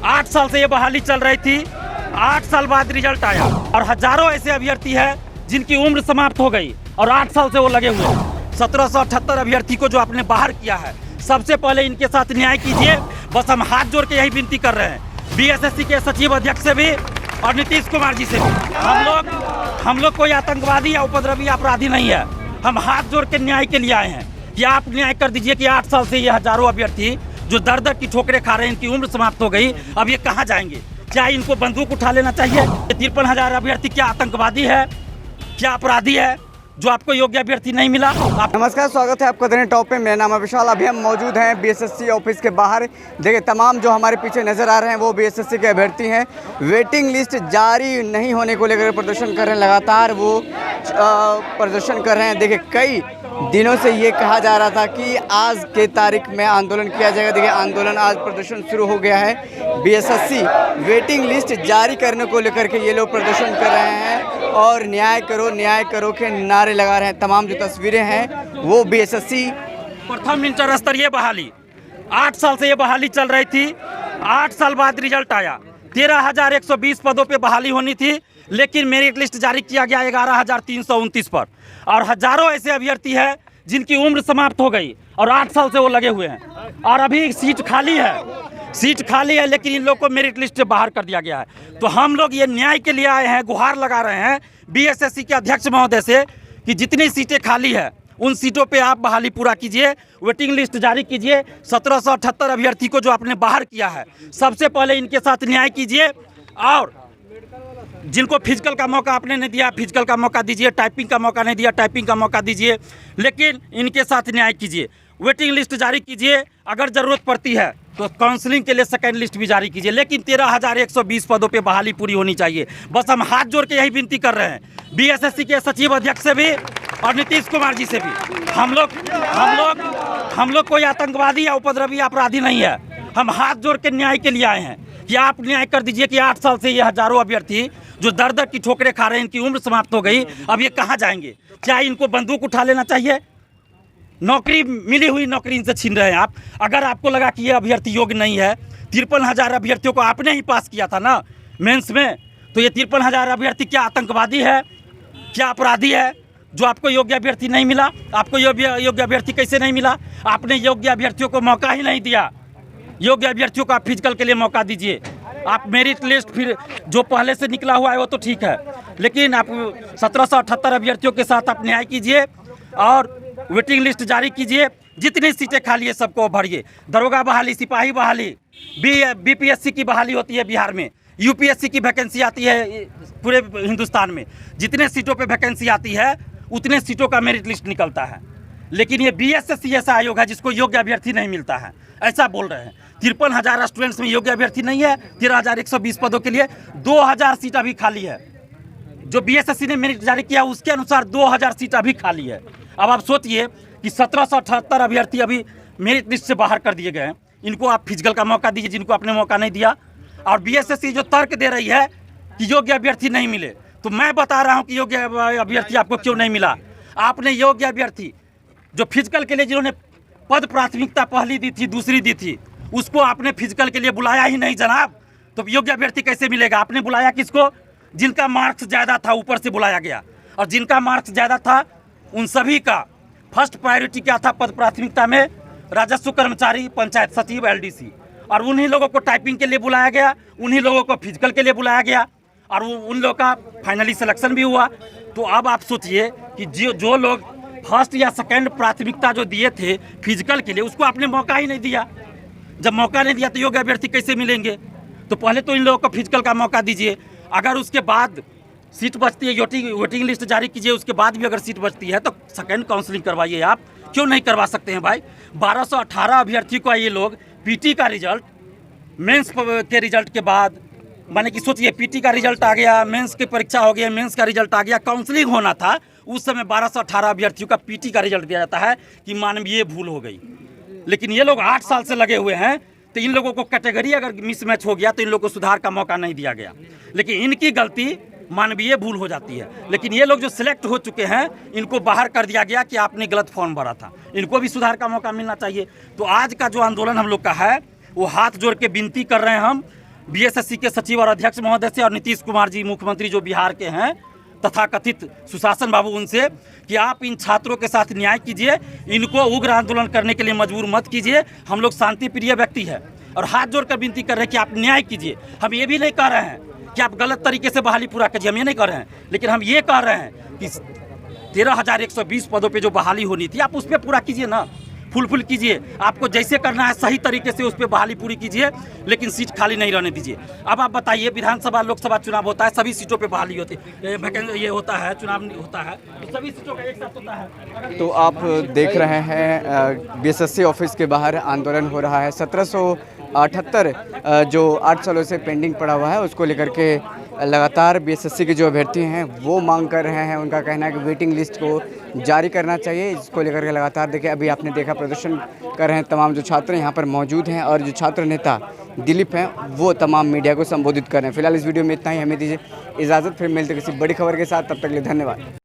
8 साल से ये बहाली चल रही थी। 8 साल बाद रिजल्ट आया और हजारों ऐसे अभ्यर्थी है जिनकी उम्र समाप्त हो गई और 8 साल से वो लगे हुए हैं। 1778 अभ्यर्थी को जो आपने बाहर किया है, सबसे पहले इनके साथ न्याय कीजिए। बस हम हाथ जोड़ के यही विनती कर रहे हैं बीएसएससी के सचिव अध्यक्ष से भी और नीतीश कुमार जी से भी। हम लोग कोई आतंकवादी या उपद्रवी अपराधी नहीं है। हम हाथ जोड़ के न्याय के लिए आए हैं कि आप न्याय कर दीजिए कि 8 साल से ये हजारों अभ्यर्थी जो दर दर की ठोकरें खा रहे हैं, इनकी उम्र समाप्त हो गई, अब ये कहाँ जाएंगे? क्या इनको बंदूक उठा लेना चाहिए? 53,000 अभ्यर्थी क्या आतंकवादी है, क्या अपराधी है जो आपको योग्य अभ्यर्थी नहीं मिला? नमस्कार, स्वागत है आपका दिन टॉप पे। मेरा नाम है विशाल। अभी हम मौजूद हैं बीएसएससी ऑफिस के बाहर। देखिए, तमाम जो हमारे पीछे नज़र आ रहे हैं वो बीएसएससी के अभ्यर्थी हैं। वेटिंग लिस्ट जारी नहीं होने को लेकर प्रदर्शन कर रहे हैं, लगातार वो प्रदर्शन कर रहे हैं। देखिए, कई दिनों से ये कहा जा रहा था कि आज के तारीख में आंदोलन किया जाएगा। देखिए, आंदोलन आज प्रदर्शन शुरू हो गया है। बीएसएससी वेटिंग लिस्ट जारी करने को लेकर के ये लोग प्रदर्शन कर रहे हैं और न्याय करो के नारे लगा रहे हैं। तमाम जो तस्वीरें हैं वो बीएसएससी प्रथम इंटर स्तरीय बहाली 8 साल से ये बहाली चल रही थी। 8 साल बाद रिजल्ट आया। 13,120 पदों पे बहाली होनी थी, लेकिन मेरिट लिस्ट जारी किया गया 11,329 पर। और हजारों ऐसे अभ्यर्थी है जिनकी उम्र समाप्त हो गई और 8 साल से वो लगे हुए हैं और अभी सीट खाली है, लेकिन इन लोग को मेरिट लिस्ट से बाहर कर दिया गया है। तो हम लोग ये न्याय के लिए आए हैं, गुहार लगा रहे हैं बीएसएससी के अध्यक्ष महोदय से कि जितनी सीटें खाली है उन सीटों पे आप बहाली पूरा कीजिए, वेटिंग लिस्ट जारी कीजिए। 1778 अभ्यर्थी को जो आपने बाहर किया है, सबसे पहले इनके साथ न्याय कीजिए और जिनको फिजिकल का मौका आपने नहीं दिया, फिजिकल का मौका दीजिए। टाइपिंग का मौका नहीं दिया, टाइपिंग का मौका दीजिए, लेकिन इनके साथ न्याय कीजिए। वेटिंग लिस्ट जारी कीजिए, अगर ज़रूरत पड़ती है तो काउंसलिंग के लिए सेकेंड लिस्ट भी जारी कीजिए, लेकिन 13,120 पदों पे बहाली पूरी होनी चाहिए। बस हम हाथ जोड़ के यही विनती कर रहे हैं बीएसएससी के सचिव अध्यक्ष से भी और नीतीश कुमार जी से भी। हम लोग कोई आतंकवादी या उपद्रवी अपराधी नहीं है। हम हाथ जोड़ के न्याय के लिए आए हैं कि आप न्याय कर दीजिए कि 8 साल से ये हजारों अभ्यर्थी जो दर दर की ठोकरें खा रहे हैं, इनकी उम्र समाप्त हो गई, अब ये कहाँ जाएंगे? क्या इनको बंदूक उठा लेना चाहिए? नौकरी मिली हुई नौकरी इनसे छीन रहे हैं आप। अगर आपको लगा कि ये अभ्यर्थी योग्य नहीं है, 53,000 अभ्यर्थियों को आपने ही पास किया था ना मेंस में, तो ये 53,000 अभ्यर्थी क्या आतंकवादी है, क्या अपराधी है जो आपको योग्य अभ्यर्थी नहीं मिला? आपको योग्य अभ्यर्थी कैसे नहीं मिला? आपने योग्य अभ्यर्थियों को मौका ही नहीं दिया। योग्य अभ्यर्थियों को आप फिजिकल के लिए मौका दीजिए। आप मेरिट लिस्ट फिर जो पहले से निकला हुआ है वो तो ठीक है, लेकिन आप 1778 अभ्यर्थियों के साथ आप न्याय कीजिए और वेटिंग लिस्ट जारी कीजिए। जितनी सीटें खाली है सबको भरिए। दरोगा बहाली, सिपाही बहाली, बीपीएससी की बहाली होती है बिहार में, यूपीएससी की वैकेंसी आती है पूरे हिंदुस्तान में। जितने सीटों पे वैकेंसी आती है उतने सीटों का मेरिट लिस्ट निकलता है, लेकिन ये बीएसएससी ऐसा आयोग है जिसको योग्य अभ्यर्थी नहीं मिलता है, ऐसा बोल रहे हैं। 53,000 स्टूडेंट्स में योग्य अभ्यर्थी नहीं है। 13,120 पदों के लिए 2,000 सीट अभी खाली है। जो बीएसएससी ने मेरिट जारी किया उसके अनुसार 2,000 सीट अभी खाली है। अब आप सोचिए कि 1778 अभ्यर्थी अभी मेरिट लिस्ट से बाहर कर दिए गए हैं। इनको आप फिजिकल का मौका दीजिए जिनको आपने मौका नहीं दिया। और बीएसएससी जो तर्क दे रही है कि योग्य अभ्यर्थी नहीं मिले, तो मैं बता रहा हूं कि योग्य अभ्यर्थी आपको क्यों नहीं मिला। आपने योग्य अभ्यर्थी जो फिजिकल के लिए जिन्होंने पद प्राथमिकता पहली दी थी, दूसरी दी थी, उसको आपने फिजिकल के लिए बुलाया ही नहीं जनाब। तो योग्य अभ्यर्थी कैसे मिलेगा? आपने बुलाया किसको? जिनका मार्क्स ज़्यादा था ऊपर से बुलाया गया, और जिनका मार्क्स ज़्यादा था उन सभी का फर्स्ट प्रायोरिटी क्या था पद प्राथमिकता में? राजस्व कर्मचारी, पंचायत सचिव, एलडीसी। और उन्हीं लोगों को टाइपिंग के लिए बुलाया गया, उन्हीं लोगों को फिजिकल के लिए बुलाया गया और उन लोगों का फाइनली सिलेक्शन भी हुआ। तो अब आप सोचिए कि जो लोग फर्स्ट या सेकेंड प्राथमिकता जो दिए थे फिजिकल के लिए, उसको आपने मौका ही नहीं दिया। जब मौका नहीं दिया तो योग्य अभ्यर्थी कैसे मिलेंगे? तो पहले तो इन लोगों को फिजिकल का मौका दीजिए। अगर उसके बाद सीट बचती है, वेटिंग लिस्ट जारी कीजिए, उसके बाद भी अगर सीट बचती है तो सेकेंड काउंसलिंग करवाइए। आप क्यों नहीं करवा सकते हैं भाई? 1218 अभ्यर्थी को ये लोग पीटी का रिजल्ट, मेंस के रिजल्ट के बाद, माने कि सोचिए पीटी का रिजल्ट आ गया, मेंस की परीक्षा हो गई, मेंस का रिजल्ट आ गया, काउंसलिंग होना था, उस समय 1218 अभ्यर्थियों का पीटी का रिजल्ट दिया जाता है कि मानवीय भूल हो गई। लेकिन ये लोग 8 साल से लगे हुए हैं, तो इन लोगों को कैटेगरी अगर मिसमैच हो गया तो इन लोगों को सुधार का मौका नहीं दिया गया। लेकिन इनकी गलती मानवीय भूल हो जाती है। लेकिन ये लोग जो सिलेक्ट हो चुके हैं, इनको बाहर कर दिया गया कि आपने गलत फॉर्म भरा था। इनको भी सुधार का मौका मिलना चाहिए। तो आज का जो आंदोलन हम लोग का है, वो हाथ जोड़ के विनती कर रहे हैं हम बीएसएससी के सचिव और अध्यक्ष महोदय से और नीतीश कुमार जी मुख्यमंत्री जो बिहार के हैं, तथाकथित सुशासन बाबू, उनसे कि आप इन छात्रों के साथ न्याय कीजिए, इनको उग्र आंदोलन करने के लिए मजबूर मत कीजिए। हम लोग शांति प्रिय व्यक्ति है और हाथ जोड़कर विनती कर रहे हैं कि आप न्याय कीजिए। हम ये भी नहीं कह रहे हैं कि आप गलत तरीके से बहाली पूरा कीजिए, हम ये नहीं कह रहे हैं, लेकिन हम ये कह रहे हैं कि 13,120 पदों पे जो बहाली होनी थी आप उस पर पूरा कीजिए ना, फुल कीजिए। आपको जैसे करना है सही तरीके से उस पर बहाली पूरी कीजिए, लेकिन सीट खाली नहीं रहने दीजिए। अब आप बताइए, विधानसभा लोकसभा चुनाव होता है, सभी सीटों पे बहाली होती है, ये होता है, चुनाव होता है, तो सभी सीटों का एक साथ होता है। तो आप देख रहे हैं बीएसएससी ऑफिस के बाहर आंदोलन हो रहा है। 1778 जो 8 सालों से पेंडिंग पड़ा हुआ है उसको लेकर के लगातार बीएसएससी के जो अभ्यर्थी हैं वो मांग कर रहे हैं। उनका कहना है कि वेटिंग लिस्ट को जारी करना चाहिए। इसको लेकर के लगातार देखिए, अभी आपने देखा प्रदर्शन कर रहे हैं तमाम जो छात्र यहाँ पर मौजूद हैं और जो छात्र नेता दिलीप हैं वो तमाम मीडिया को संबोधित कर रहे हैं। फिलहाल इस वीडियो में इतना ही, हमें दीजिए इजाज़त, फिर मिलते किसी बड़ी खबर के साथ, तब तक के लिए धन्यवाद।